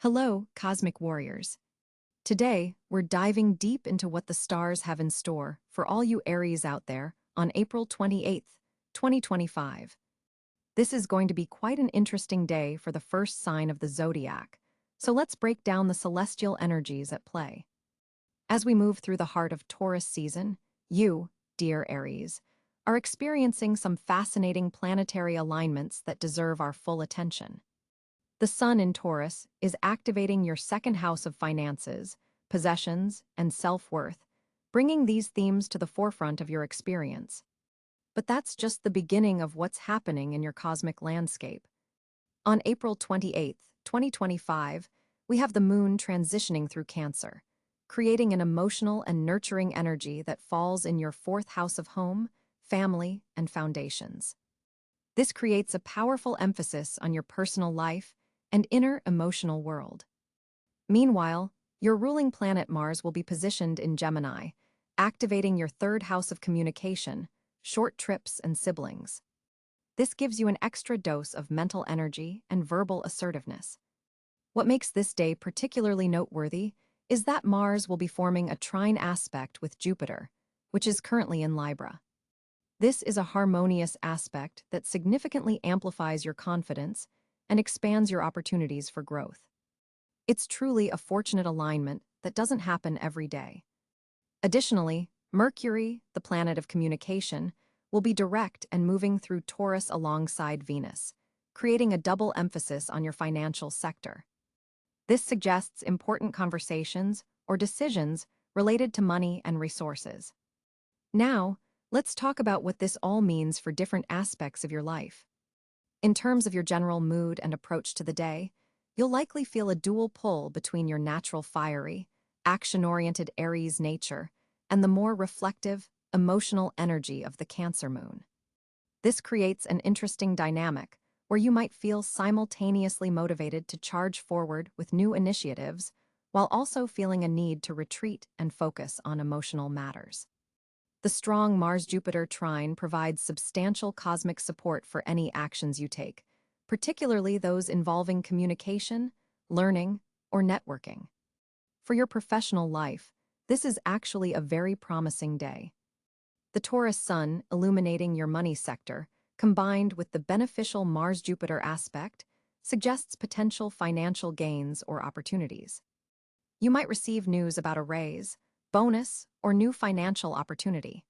Hello, Cosmic Warriors. Today, we're diving deep into what the stars have in store for all you Aries out there on April 28th, 2025. This is going to be quite an interesting day for the first sign of the zodiac, so let's break down the celestial energies at play. As we move through the heart of Taurus season, you, dear Aries, are experiencing some fascinating planetary alignments that deserve our full attention. The Sun in Taurus is activating your second house of finances, possessions, and self-worth, bringing these themes to the forefront of your experience. But that's just the beginning of what's happening in your cosmic landscape. On April 28th, 2025, we have the Moon transitioning through Cáncer, creating an emotional and nurturing energy that falls in your fourth house of home, family, and foundations. This creates a powerful emphasis on your personal life and inner emotional world. Meanwhile, your ruling planet Mars will be positioned in Gemini, activating your third house of communication, short trips, and siblings. This gives you an extra dose of mental energy and verbal assertiveness. What makes this day particularly noteworthy is that Mars will be forming a trine aspect with Jupiter, which is currently in Libra. This is a harmonious aspect that significantly amplifies your confidence and expands your opportunities for growth. It's truly a fortunate alignment that doesn't happen every day. Additionally, Mercury, the planet of communication, will be direct and moving through Taurus alongside Venus, creating a double emphasis on your financial sector. This suggests important conversations or decisions related to money and resources. Now, let's talk about what this all means for different aspects of your life. In terms of your general mood and approach to the day, you'll likely feel a dual pull between your natural fiery, action-oriented Aries nature and the more reflective, emotional energy of the Cáncer moon. This creates an interesting dynamic where you might feel simultaneously motivated to charge forward with new initiatives while also feeling a need to retreat and focus on emotional matters. The strong Mars-Jupiter trine provides substantial cosmic support for any actions you take, particularly those involving communication, learning, or networking. For your professional life, this is actually a very promising day. The Taurus Sun illuminating your money sector, combined with the beneficial Mars-Jupiter aspect, suggests potential financial gains or opportunities. You might receive news about a raise, bonus, or new financial opportunity.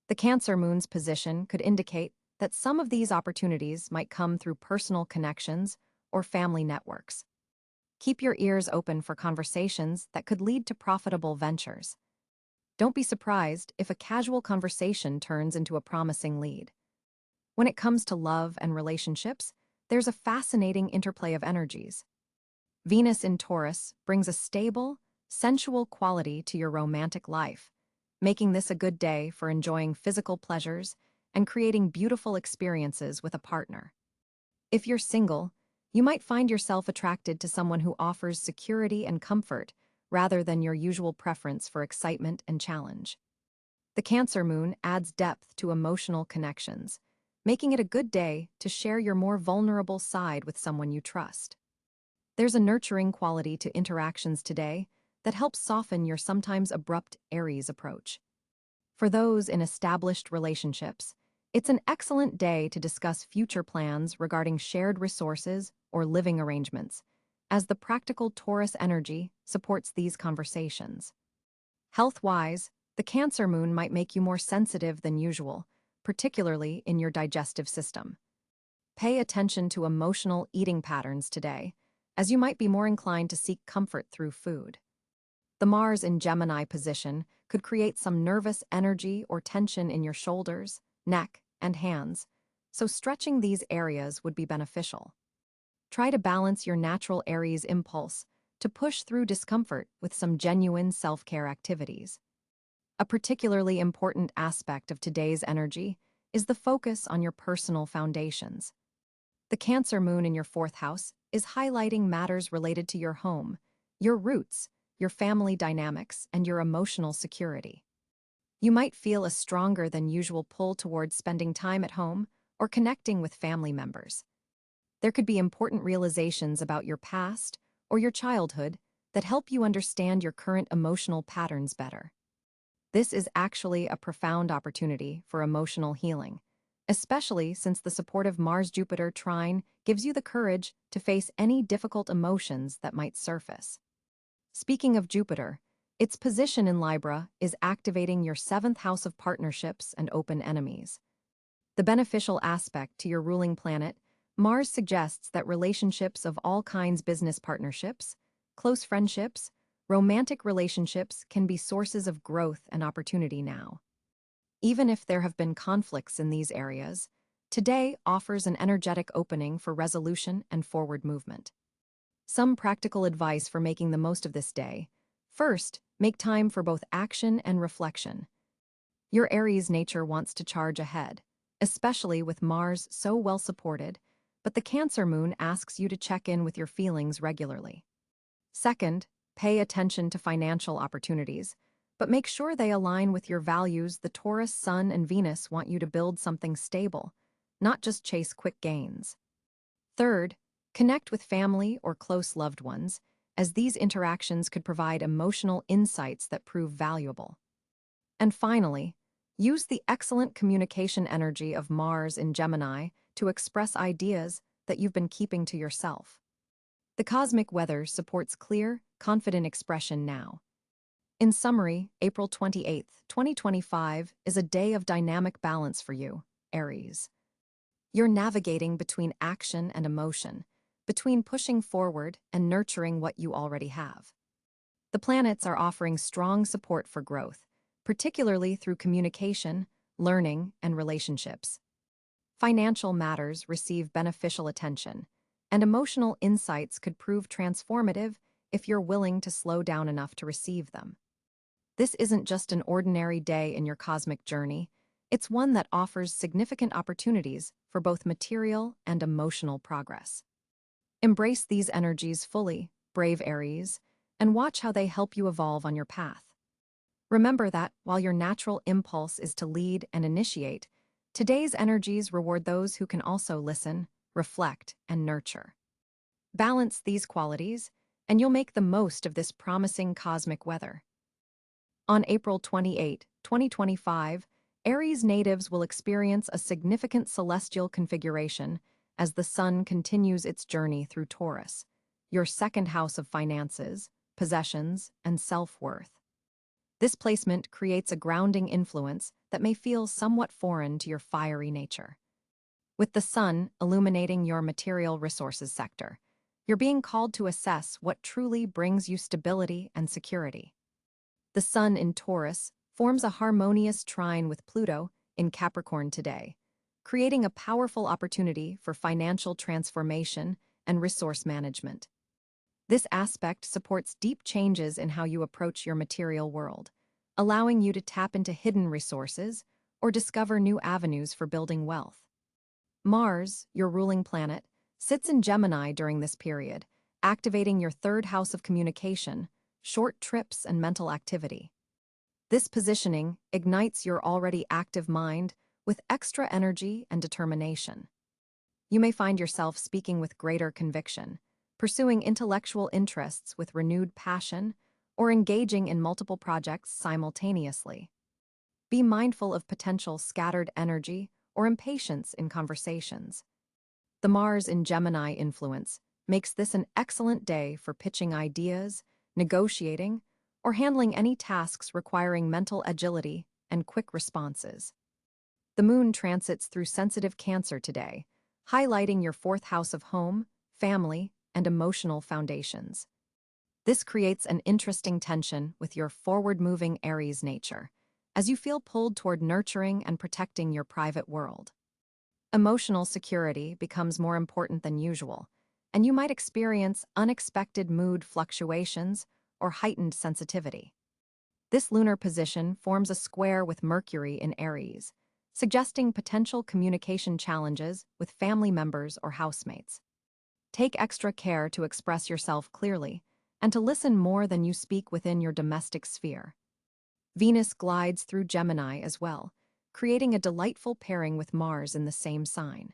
The Cáncer moon's position could indicate that some of these opportunities might come through personal connections or family networks. Keep your ears open for conversations that could lead to profitable ventures. Don't be surprised if a casual conversation turns into a promising lead. When it comes to love and relationships, there's a fascinating interplay of energies. Venus in Taurus brings a stable, sensual quality to your romantic life, making this a good day for enjoying physical pleasures and creating beautiful experiences with a partner. If you're single, you might find yourself attracted to someone who offers security and comfort rather than your usual preference for excitement and challenge. The Cáncer moon adds depth to emotional connections, making it a good day to share your more vulnerable side with someone you trust. There's a nurturing quality to interactions today that helps soften your sometimes abrupt Aries approach. For those in established relationships, it's an excellent day to discuss future plans regarding shared resources or living arrangements, as the practical Taurus energy supports these conversations. Health-wise, the Cáncer moon might make you more sensitive than usual, particularly in your digestive system. Pay attention to emotional eating patterns today, as you might be more inclined to seek comfort through food. The Mars in Gemini position could create some nervous energy or tension in your shoulders, neck, and hands, so stretching these areas would be beneficial. Try to balance your natural Aries impulse to push through discomfort with some genuine self-care activities. A particularly important aspect of today's energy is the focus on your personal foundations. The Cáncer moon in your fourth house is highlighting matters related to your home, your roots, your family dynamics, and your emotional security. You might feel a stronger than usual pull towards spending time at home or connecting with family members. There could be important realizations about your past or your childhood that help you understand your current emotional patterns better. This is actually a profound opportunity for emotional healing, especially since the supportive Mars-Jupiter trine gives you the courage to face any difficult emotions that might surface. Speaking of Jupiter, its position in Libra is activating your seventh house of partnerships and open enemies. The beneficial aspect to your ruling planet, Mars suggests that relationships of all kinds, business partnerships, close friendships, romantic relationships can be sources of growth and opportunity now. Even if there have been conflicts in these areas, today offers an energetic opening for resolution and forward movement. Some practical advice for making the most of this day. First, make time for both action and reflection. Your Aries nature wants to charge ahead, especially with Mars so well supported, but the Cáncer moon asks you to check in with your feelings regularly. Second, pay attention to financial opportunities, but make sure they align with your values. The Taurus Sun and Venus want you to build something stable, not just chase quick gains. Third, connect with family or close loved ones, as these interactions could provide emotional insights that prove valuable. And finally, use the excellent communication energy of Mars in Gemini to express ideas that you've been keeping to yourself. The cosmic weather supports clear, confident expression now. In summary, April 28th, 2025 is a day of dynamic balance for you, Aries. You're navigating between action and emotion, between pushing forward and nurturing what you already have. The planets are offering strong support for growth, particularly through communication, learning, and relationships. Financial matters receive beneficial attention, and emotional insights could prove transformative if you're willing to slow down enough to receive them. This isn't just an ordinary day in your cosmic journey, it's one that offers significant opportunities for both material and emotional progress. Embrace these energies fully, brave Aries, and watch how they help you evolve on your path. Remember that, while your natural impulse is to lead and initiate, today's energies reward those who can also listen, reflect, and nurture. Balance these qualities, and you'll make the most of this promising cosmic weather. On April 28, 2025, Aries natives will experience a significant celestial configuration as the Sun continues its journey through Taurus, your second house of finances, possessions, and self-worth. This placement creates a grounding influence that may feel somewhat foreign to your fiery nature. With the Sun illuminating your material resources sector, you're being called to assess what truly brings you stability and security. The Sun in Taurus forms a harmonious trine with Pluto in Capricorn today, creating a powerful opportunity for financial transformation and resource management. This aspect supports deep changes in how you approach your material world, allowing you to tap into hidden resources or discover new avenues for building wealth. Mars, your ruling planet, sits in Gemini during this period, activating your third house of communication, short trips, and mental activity. This positioning ignites your already active mind with extra energy and determination. You may find yourself speaking with greater conviction, pursuing intellectual interests with renewed passion, or engaging in multiple projects simultaneously. Be mindful of potential scattered energy or impatience in conversations. The Mars in Gemini influence makes this an excellent day for pitching ideas, negotiating, or handling any tasks requiring mental agility and quick responses. The Moon transits through sensitive Cáncer today, highlighting your fourth house of home, family, and emotional foundations. This creates an interesting tension with your forward-moving Aries nature, as you feel pulled toward nurturing and protecting your private world. Emotional security becomes more important than usual, and you might experience unexpected mood fluctuations or heightened sensitivity. This lunar position forms a square with Mercury in Aries, suggesting potential communication challenges with family members or housemates. Take extra care to express yourself clearly and to listen more than you speak within your domestic sphere. Venus glides through Gemini as well, creating a delightful pairing with Mars in the same sign.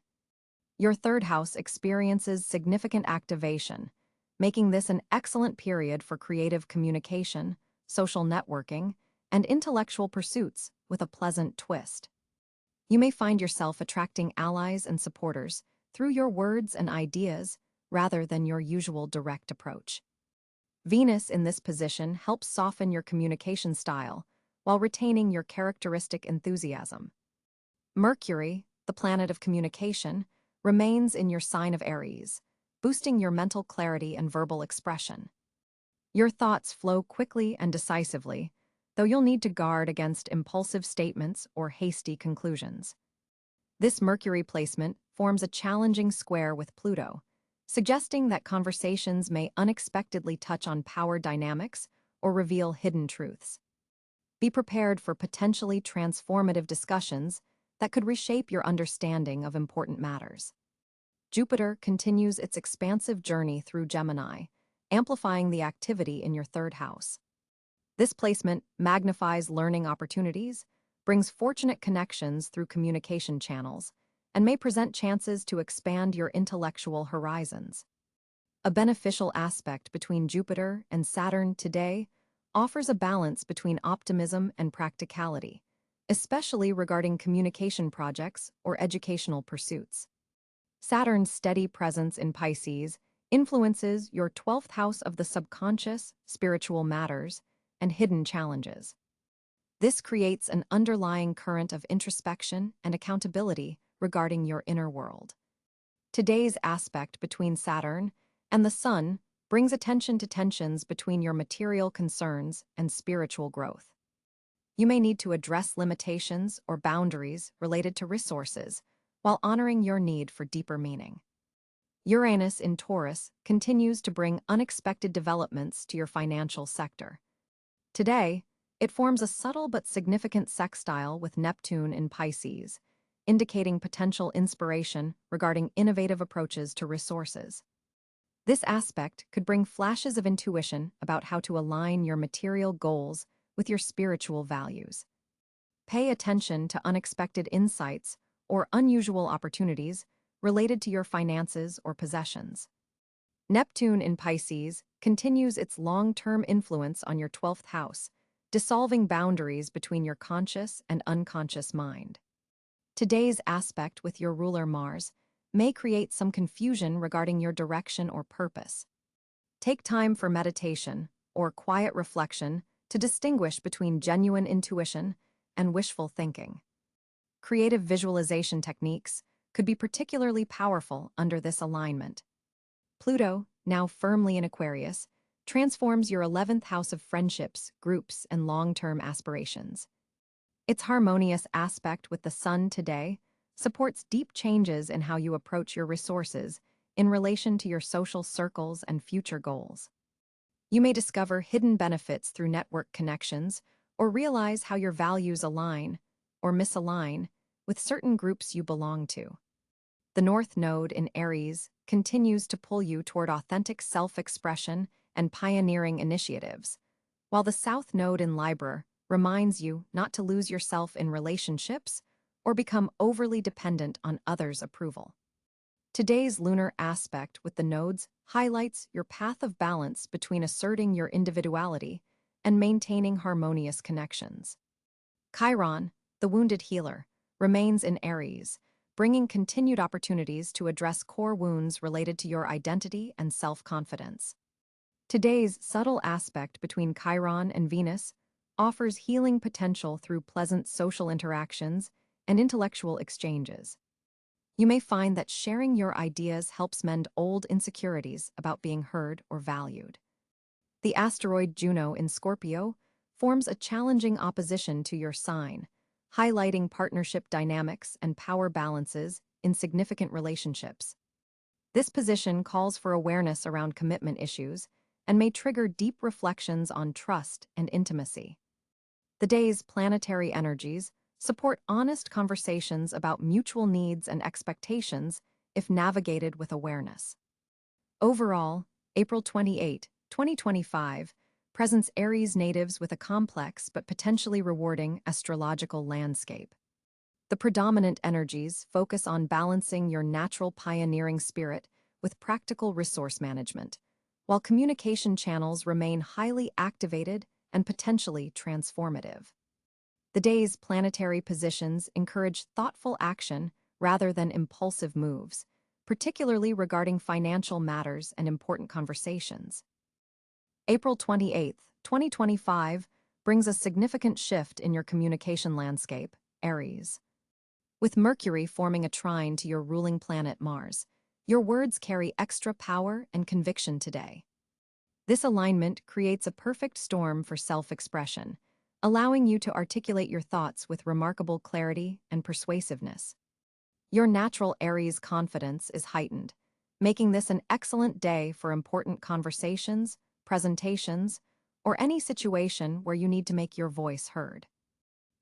Your third house experiences significant activation, making this an excellent period for creative communication, social networking, and intellectual pursuits with a pleasant twist. You may find yourself attracting allies and supporters through your words and ideas rather than your usual direct approach. Venus in this position helps soften your communication style while retaining your characteristic enthusiasm. Mercury, the planet of communication, remains in your sign of Aries, boosting your mental clarity and verbal expression. Your thoughts flow quickly and decisively, though you'll need to guard against impulsive statements or hasty conclusions. This Mercury placement forms a challenging square with Pluto, suggesting that conversations may unexpectedly touch on power dynamics or reveal hidden truths. Be prepared for potentially transformative discussions that could reshape your understanding of important matters. Jupiter continues its expansive journey through Gemini, amplifying the activity in your third house. This placement magnifies learning opportunities, brings fortunate connections through communication channels, and may present chances to expand your intellectual horizons. A beneficial aspect between Jupiter and Saturn today offers a balance between optimism and practicality, especially regarding communication projects or educational pursuits. Saturn's steady presence in Pisces influences your 12th house of the subconscious, spiritual matters, and hidden challenges. This creates an underlying current of introspection and accountability regarding your inner world. Today's aspect between Saturn and the Sun brings attention to tensions between your material concerns and spiritual growth. You may need to address limitations or boundaries related to resources while honoring your need for deeper meaning. Uranus in Taurus continues to bring unexpected developments to your financial sector. Today, it forms a subtle but significant sextile with Neptune in Pisces, indicating potential inspiration regarding innovative approaches to resources. This aspect could bring flashes of intuition about how to align your material goals with your spiritual values. Pay attention to unexpected insights or unusual opportunities related to your finances or possessions. Neptune in Pisces continues its long-term influence on your 12th house, dissolving boundaries between your conscious and unconscious mind. Today's aspect with your ruler Mars may create some confusion regarding your direction or purpose. Take time for meditation or quiet reflection to distinguish between genuine intuition and wishful thinking. Creative visualization techniques could be particularly powerful under this alignment. Pluto, now firmly in Aquarius, transforms your 11th house of friendships, groups, and long-term aspirations. Its harmonious aspect with the Sun today supports deep changes in how you approach your resources in relation to your social circles and future goals. You may discover hidden benefits through network connections or realize how your values align or misalign with certain groups you belong to. The North Node in Aries continues to pull you toward authentic self-expression and pioneering initiatives, while the South Node in Libra reminds you not to lose yourself in relationships or become overly dependent on others' approval. Today's lunar aspect with the nodes highlights your path of balance between asserting your individuality and maintaining harmonious connections. Chiron, the wounded healer, remains in Aries, bringing continued opportunities to address core wounds related to your identity and self-confidence. Today's subtle aspect between Chiron and Venus offers healing potential through pleasant social interactions and intellectual exchanges. You may find that sharing your ideas helps mend old insecurities about being heard or valued. The asteroid Juno in Scorpio forms a challenging opposition to your sign, highlighting partnership dynamics and power balances in significant relationships. This position calls for awareness around commitment issues and may trigger deep reflections on trust and intimacy. The day's planetary energies support honest conversations about mutual needs and expectations if navigated with awareness. Overall, April 28, 2025, presents Aries natives with a complex but potentially rewarding astrological landscape. The predominant energies focus on balancing your natural pioneering spirit with practical resource management, while communication channels remain highly activated and potentially transformative. The day's planetary positions encourage thoughtful action rather than impulsive moves, particularly regarding financial matters and important conversations. April 28th, 2025, brings a significant shift in your communication landscape, Aries. With Mercury forming a trine to your ruling planet Mars, your words carry extra power and conviction today. This alignment creates a perfect storm for self-expression, allowing you to articulate your thoughts with remarkable clarity and persuasiveness. Your natural Aries confidence is heightened, making this an excellent day for important conversations, presentations, or any situation where you need to make your voice heard.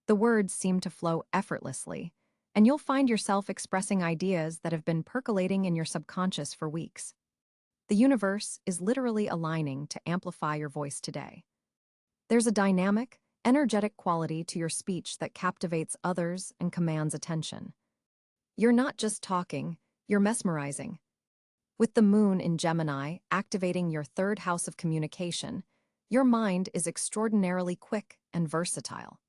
The words seem to flow effortlessly, and you'll find yourself expressing ideas that have been percolating in your subconscious for weeks. The universe is literally aligning to amplify your voice today. There's a dynamic, energetic quality to your speech that captivates others and commands attention. You're not just talking, you're mesmerizing. With the moon in Gemini activating your third house of communication, your mind is extraordinarily quick and versatile.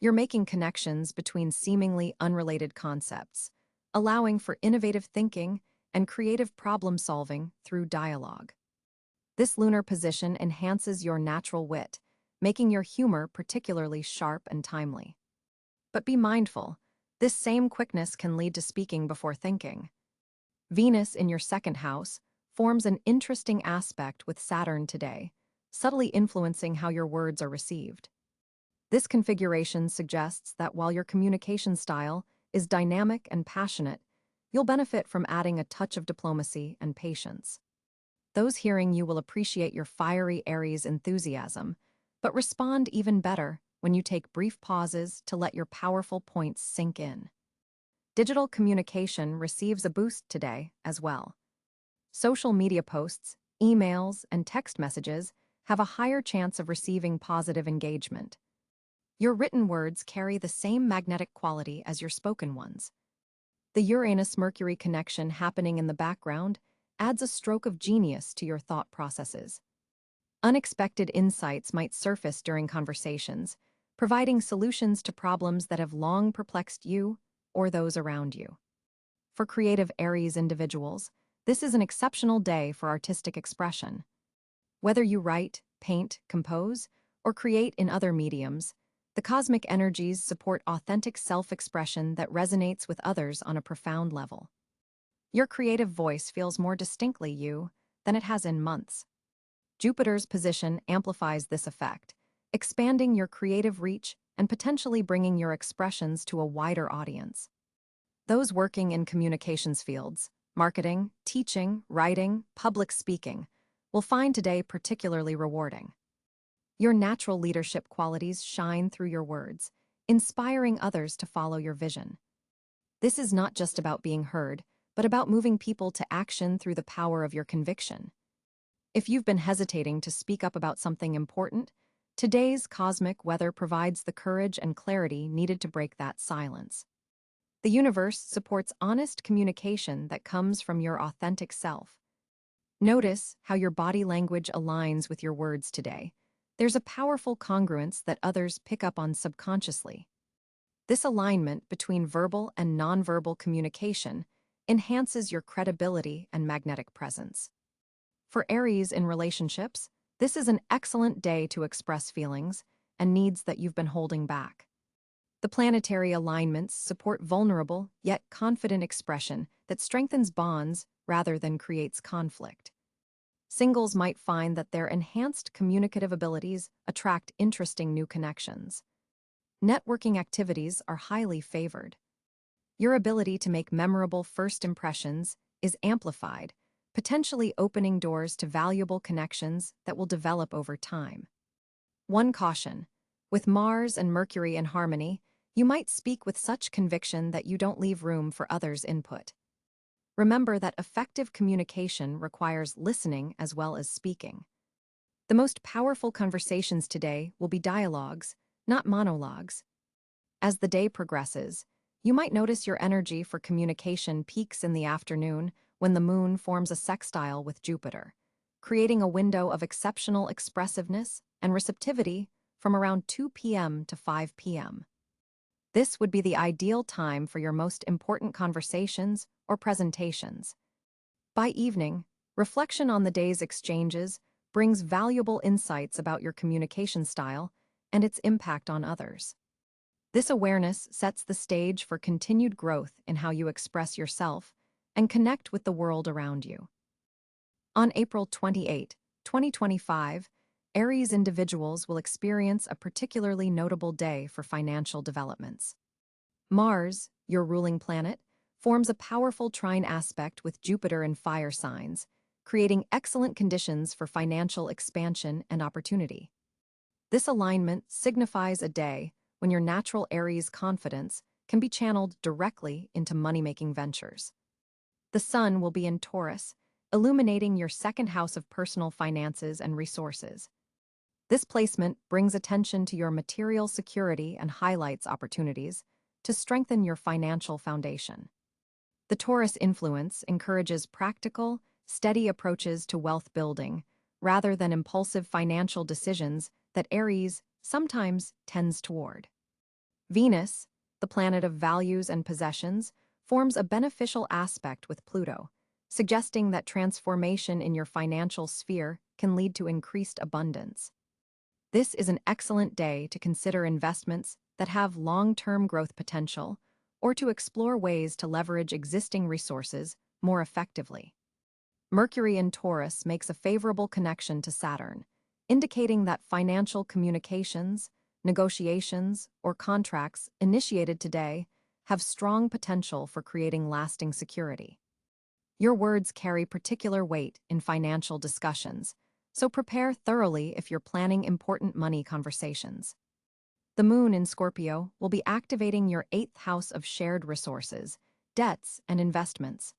You're making connections between seemingly unrelated concepts, allowing for innovative thinking and creative problem-solving through dialogue. This lunar position enhances your natural wit, making your humor particularly sharp and timely. But be mindful, this same quickness can lead to speaking before thinking. Venus in your second house forms an interesting aspect with Saturn today, subtly influencing how your words are received. This configuration suggests that while your communication style is dynamic and passionate, you'll benefit from adding a touch of diplomacy and patience. Those hearing you will appreciate your fiery Aries enthusiasm, but respond even better when you take brief pauses to let your powerful points sink in. Digital communication receives a boost today as well. Social media posts, emails, and text messages have a higher chance of receiving positive engagement. Your written words carry the same magnetic quality as your spoken ones. The Uranus-Mercury connection happening in the background adds a stroke of genius to your thought processes. Unexpected insights might surface during conversations, providing solutions to problems that have long perplexed you or those around you. For creative Aries individuals, this is an exceptional day for artistic expression. Whether you write, paint, compose, or create in other mediums, the cosmic energies support authentic self-expression that resonates with others on a profound level. Your creative voice feels more distinctly you than it has in months. Jupiter's position amplifies this effect, expanding your creative reach and potentially bringing your expressions to a wider audience. Those working in communications fields, marketing, teaching, writing, public speaking, will find today particularly rewarding. Your natural leadership qualities shine through your words, inspiring others to follow your vision. This is not just about being heard, but about moving people to action through the power of your conviction. If you've been hesitating to speak up about something important, today's cosmic weather provides the courage and clarity needed to break that silence. The universe supports honest communication that comes from your authentic self. Notice how your body language aligns with your words today. There's a powerful congruence that others pick up on subconsciously. This alignment between verbal and nonverbal communication enhances your credibility and magnetic presence. For Aries in relationships, this is an excellent day to express feelings and needs that you've been holding back. The planetary alignments support vulnerable yet confident expression that strengthens bonds rather than creates conflict. Singles might find that their enhanced communicative abilities attract interesting new connections. Networking activities are highly favored. Your ability to make memorable first impressions is amplified, potentially opening doors to valuable connections that will develop over time. One caution: with Mars and Mercury in harmony, you might speak with such conviction that you don't leave room for others' input. Remember that effective communication requires listening as well as speaking. The most powerful conversations today will be dialogues, not monologues. As the day progresses, you might notice your energy for communication peaks in the afternoon when the moon forms a sextile with Jupiter. creating a window of exceptional expressiveness and receptivity from around 2 p.m. to 5 p.m. This would be the ideal time for your most important conversations or presentations. By evening, reflection on the day's exchanges brings valuable insights about your communication style and its impact on others. This awareness sets the stage for continued growth in how you express yourself and connect with the world around you. On April 28, 2025, Aries individuals will experience a particularly notable day for financial developments. Mars, your ruling planet, forms a powerful trine aspect with Jupiter in fire signs, creating excellent conditions for financial expansion and opportunity. This alignment signifies a day when your natural Aries confidence can be channeled directly into money-making ventures. The Sun will be in Taurus, illuminating your second house of personal finances and resources. This placement brings attention to your material security and highlights opportunities to strengthen your financial foundation. The Taurus influence encourages practical, steady approaches to wealth building, rather than impulsive financial decisions that Aries sometimes tends toward. Venus, the planet of values and possessions, forms a beneficial aspect with Pluto, suggesting that transformation in your financial sphere can lead to increased abundance. This is an excellent day to consider investments that have long-term growth potential or to explore ways to leverage existing resources more effectively. Mercury in Taurus makes a favorable connection to Saturn, indicating that financial communications, negotiations, or contracts initiated today have strong potential for creating lasting security. Your words carry particular weight in financial discussions, so prepare thoroughly if you're planning important money conversations. The Moon in Scorpio will be activating your 8th house of shared resources, debts, and investments.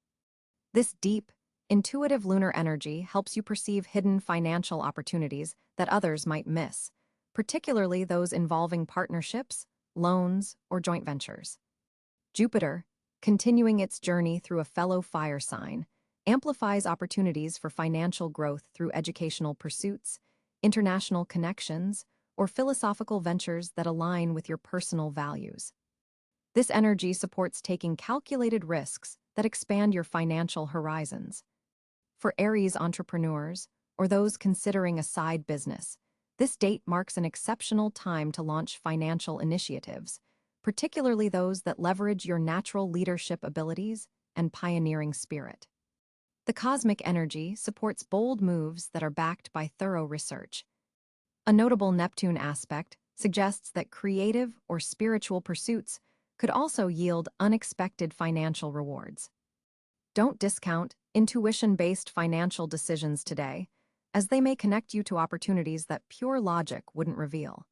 This deep, intuitive lunar energy helps you perceive hidden financial opportunities that others might miss, particularly those involving partnerships, loans, or joint ventures. Jupiter, continuing its journey through a fellow fire sign, amplifies opportunities for financial growth through educational pursuits, international connections, or philosophical ventures that align with your personal values. This energy supports taking calculated risks that expand your financial horizons. For Aries entrepreneurs, or those considering a side business, this date marks an exceptional time to launch financial initiatives, particularly those that leverage your natural leadership abilities and pioneering spirit. The cosmic energy supports bold moves that are backed by thorough research. A notable Neptune aspect suggests that creative or spiritual pursuits could also yield unexpected financial rewards. Don't discount intuition-based financial decisions today, as they may connect you to opportunities that pure logic wouldn't reveal.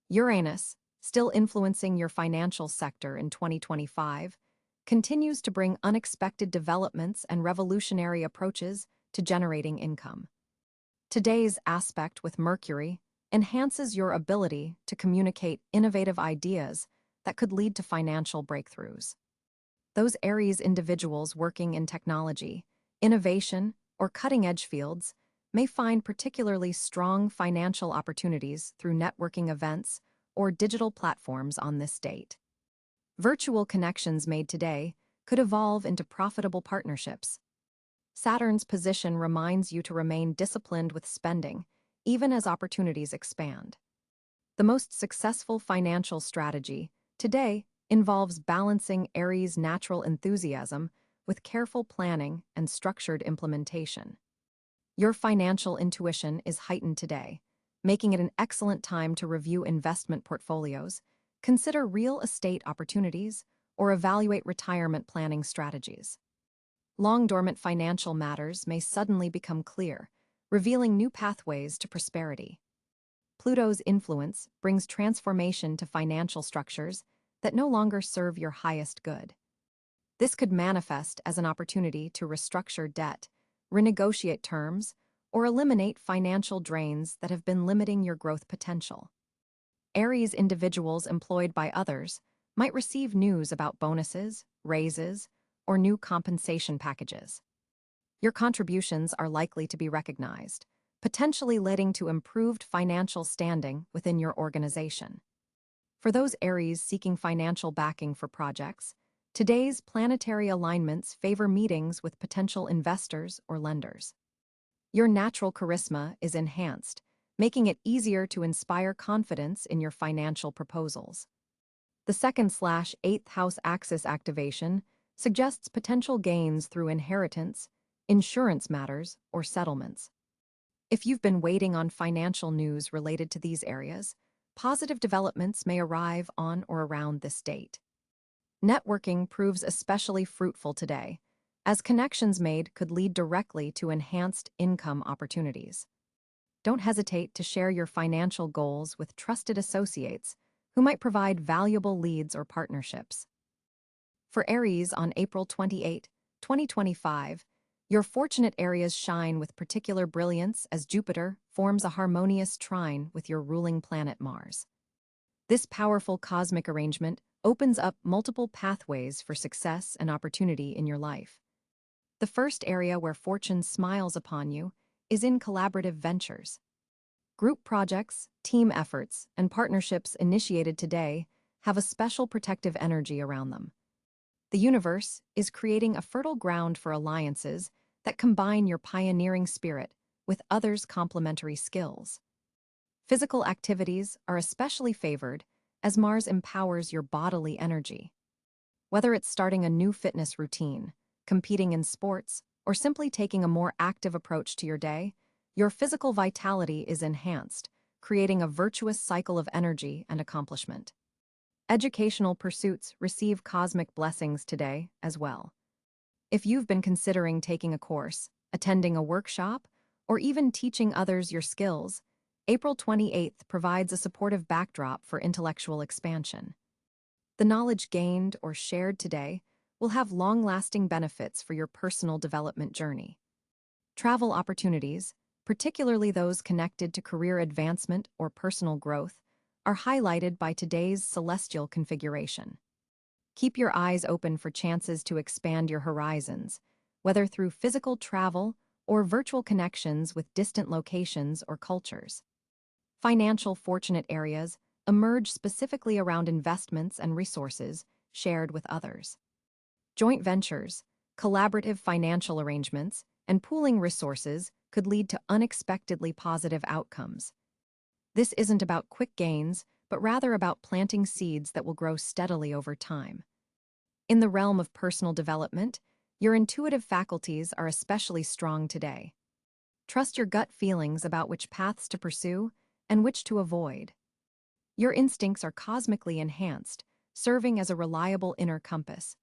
Uranus, still influencing your financial sector in 2025, continues to bring unexpected developments and revolutionary approaches to generating income. Today's aspect with Mercury enhances your ability to communicate innovative ideas that could lead to financial breakthroughs. Those Aries individuals working in technology, innovation, or cutting-edge fields may find particularly strong financial opportunities through networking events or digital platforms on this date. Virtual connections made today could evolve into profitable partnerships. Saturn's position reminds you to remain disciplined with spending, even as opportunities expand. The most successful financial strategy today involves balancing Aries' natural enthusiasm with careful planning and structured implementation. Your financial intuition is heightened today, making it an excellent time to review investment portfolios, consider real estate opportunities, or evaluate retirement planning strategies. Long-dormant financial matters may suddenly become clear, revealing new pathways to prosperity. Pluto's influence brings transformation to financial structures that no longer serve your highest good. This could manifest as an opportunity to restructure debt, renegotiate terms, or eliminate financial drains that have been limiting your growth potential. Aries individuals employed by others might receive news about bonuses, raises, or new compensation packages. Your contributions are likely to be recognized, potentially leading to improved financial standing within your organization. For those Aries seeking financial backing for projects, today's planetary alignments favor meetings with potential investors or lenders. Your natural charisma is enhanced, making it easier to inspire confidence in your financial proposals. The 2nd/8th house axis activation suggests potential gains through inheritance, insurance matters, or settlements. If you've been waiting on financial news related to these areas, positive developments may arrive on or around this date. Networking proves especially fruitful today, as connections made could lead directly to enhanced income opportunities. Don't hesitate to share your financial goals with trusted associates who might provide valuable leads or partnerships. For Aries on April 28, 2025, your fortunate areas shine with particular brilliance as Jupiter forms a harmonious trine with your ruling planet Mars. This powerful cosmic arrangement opens up multiple pathways for success and opportunity in your life. The first area where fortune smiles upon you is in collaborative ventures. Group projects, team efforts, and partnerships initiated today have a special protective energy around them. The universe is creating a fertile ground for alliances that combine your pioneering spirit with others' complementary skills. Physical activities are especially favored as Mars empowers your bodily energy. Whether it's starting a new fitness routine, competing in sports, or simply taking a more active approach to your day, your physical vitality is enhanced, creating a virtuous cycle of energy and accomplishment. Educational pursuits receive cosmic blessings today as well. If you've been considering taking a course, attending a workshop, or even teaching others your skills, April 28th provides a supportive backdrop for intellectual expansion. The knowledge gained or shared today will have long-lasting benefits for your personal development journey. Travel opportunities, particularly those connected to career advancement or personal growth, are highlighted by today's celestial configuration. Keep your eyes open for chances to expand your horizons, whether through physical travel or virtual connections with distant locations or cultures. Financial fortunate areas emerge specifically around investments and resources shared with others. Joint ventures, collaborative financial arrangements, and pooling resources could lead to unexpectedly positive outcomes. This isn't about quick gains, but rather about planting seeds that will grow steadily over time. In the realm of personal development, your intuitive faculties are especially strong today. Trust your gut feelings about which paths to pursue and which to avoid. Your instincts are cosmically enhanced, serving as a reliable inner compass.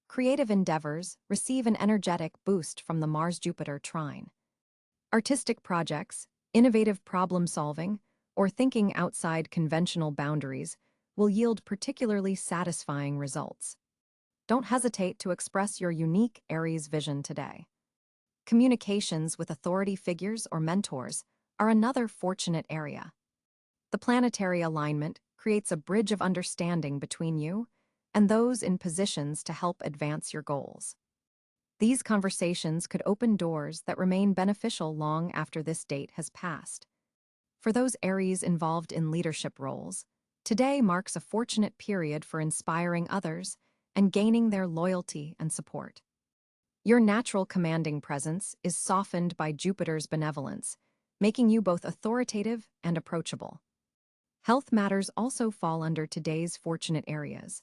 Creative endeavors receive an energetic boost from the Mars-Jupiter trine. Artistic projects, innovative problem-solving, or thinking outside conventional boundaries will yield particularly satisfying results. Don't hesitate to express your unique Aries vision today. Communications with authority figures or mentors are another fortunate area. The planetary alignment creates a bridge of understanding between you and those in positions to help advance your goals. These conversations could open doors that remain beneficial long after this date has passed. For those Aries involved in leadership roles, today marks a fortunate period for inspiring others and gaining their loyalty and support. Your natural commanding presence is softened by Jupiter's benevolence, making you both authoritative and approachable. Health matters also fall under today's fortunate areas.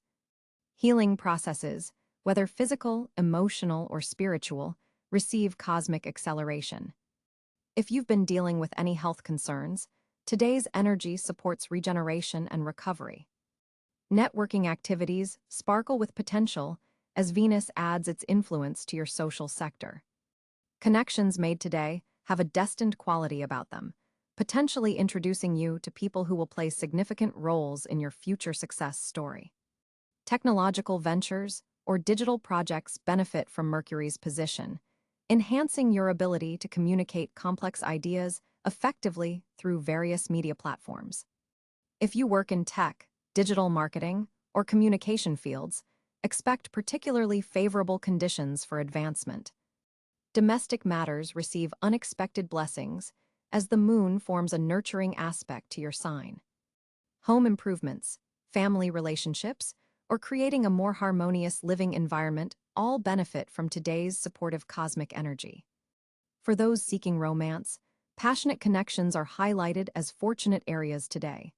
Healing processes, whether physical, emotional, or spiritual, receive cosmic acceleration. If you've been dealing with any health concerns, today's energy supports regeneration and recovery. Networking activities sparkle with potential as Venus adds its influence to your social sector. Connections made today have a destined quality about them, potentially introducing you to people who will play significant roles in your future success story. Technological ventures or digital projects benefit from Mercury's position, enhancing your ability to communicate complex ideas effectively through various media platforms. If you work in tech, digital marketing, or communication fields, expect particularly favorable conditions for advancement. Domestic matters receive unexpected blessings as the moon forms a nurturing aspect to your sign. Home improvements, family relationships, or creating a more harmonious living environment all benefit from today's supportive cosmic energy. For those seeking romance, passionate connections are highlighted as fortunate areas today.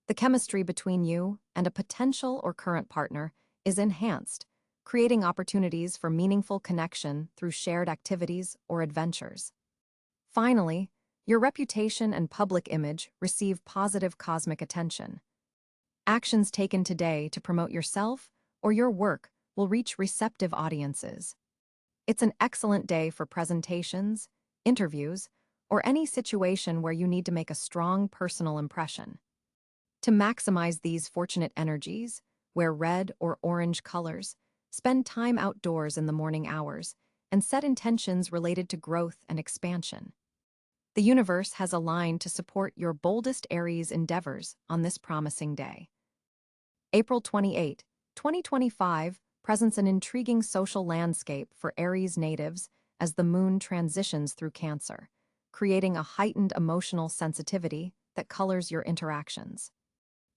The chemistry between you and a potential or current partner is enhanced, creating opportunities for meaningful connection through shared activities or adventures. Finally, your reputation and public image receive positive cosmic attention. Actions taken today to promote yourself or your work will reach receptive audiences. It's an excellent day for presentations, interviews, or any situation where you need to make a strong personal impression. To maximize these fortunate energies, wear red or orange colors, spend time outdoors in the morning hours, and set intentions related to growth and expansion. The universe has aligned to support your boldest Aries endeavors on this promising day. April 28, 2025 presents an intriguing social landscape for Aries natives as the moon transitions through Cáncer, creating a heightened emotional sensitivity that colors your interactions.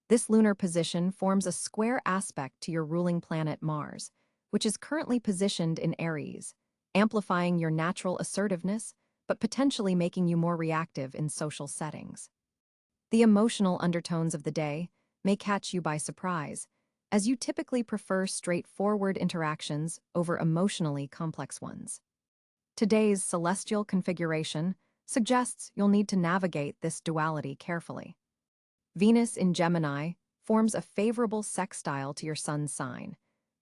This lunar position forms a square aspect to your ruling planet Mars, which is currently positioned in Aries, amplifying your natural assertiveness but potentially making you more reactive in social settings. The emotional undertones of the day may catch you by surprise, as you typically prefer straightforward interactions over emotionally complex ones. Today's celestial configuration suggests you'll need to navigate this duality carefully. Venus in Gemini forms a favorable sextile to your sun's sign,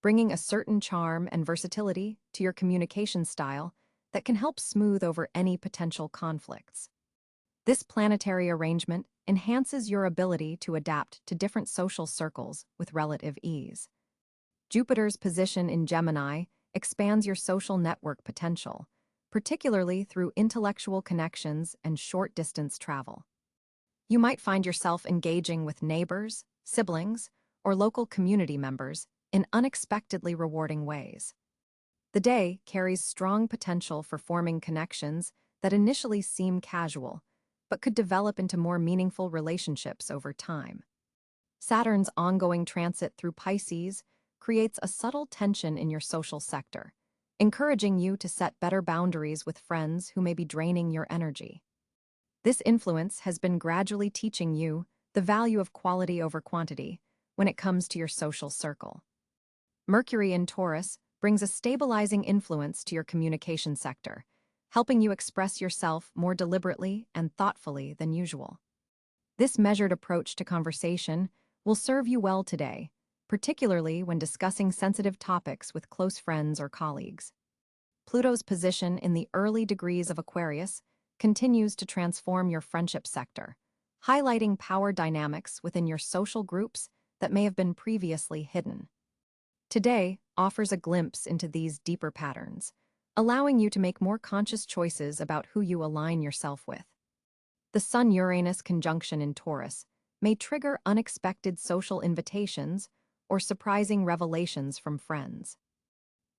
bringing a certain charm and versatility to your communication style that can help smooth over any potential conflicts. This planetary arrangement enhances your ability to adapt to different social circles with relative ease. Jupiter's position in Gemini expands your social network potential, particularly through intellectual connections and short-distance travel. You might find yourself engaging with neighbors, siblings, or local community members in unexpectedly rewarding ways. The day carries strong potential for forming connections that initially seem casual, but could develop into more meaningful relationships over time. Saturn's ongoing transit through Pisces creates a subtle tension in your social sector, encouraging you to set better boundaries with friends who may be draining your energy. This influence has been gradually teaching you the value of quality over quantity when it comes to your social circle. Mercury in Taurus brings a stabilizing influence to your communication sector, helping you express yourself more deliberately and thoughtfully than usual. This measured approach to conversation will serve you well today, particularly when discussing sensitive topics with close friends or colleagues. Pluto's position in the early degrees of Aquarius continues to transform your friendship sector, highlighting power dynamics within your social groups that may have been previously hidden. Today offers a glimpse into these deeper patterns, allowing you to make more conscious choices about who you align yourself with. The Sun-Uranus conjunction in Taurus may trigger unexpected social invitations or surprising revelations from friends.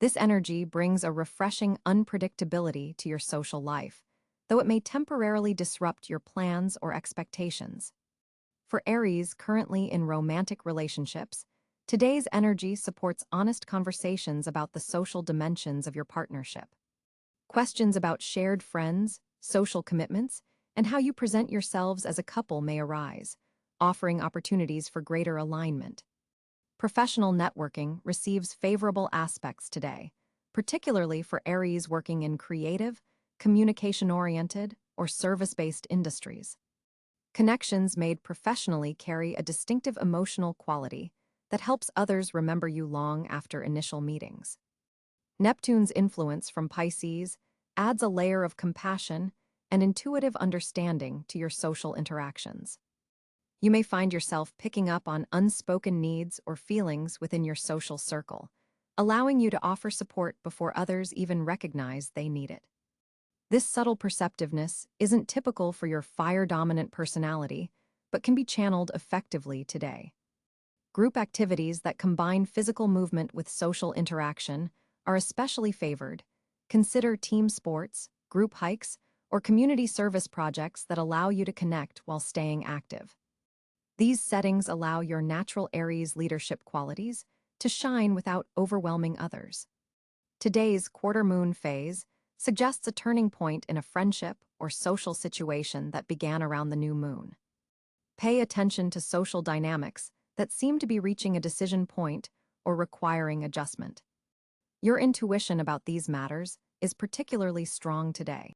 This energy brings a refreshing unpredictability to your social life, though it may temporarily disrupt your plans or expectations. For Aries currently in romantic relationships, today's energy supports honest conversations about the social dimensions of your partnership. Questions about shared friends, social commitments, and how you present yourselves as a couple may arise, offering opportunities for greater alignment. Professional networking receives favorable aspects today, particularly for Aries working in creative, communication-oriented, or service-based industries. Connections made professionally carry a distinctive emotional quality that helps others remember you long after initial meetings. Neptune's influence from Pisces adds a layer of compassion and intuitive understanding to your social interactions. You may find yourself picking up on unspoken needs or feelings within your social circle, allowing you to offer support before others even recognize they need it. This subtle perceptiveness isn't typical for your fire-dominant personality, but can be channeled effectively today. Group activities that combine physical movement with social interaction are especially favored, Consider team sports, group hikes, or community service projects that allow you to connect while staying active. These settings allow your natural Aries leadership qualities to shine without overwhelming others. Today's quarter moon phase suggests a turning point in a friendship or social situation that began around the new moon. Pay attention to social dynamics that seem to be reaching a decision point or requiring adjustment. Your intuition about these matters is particularly strong today.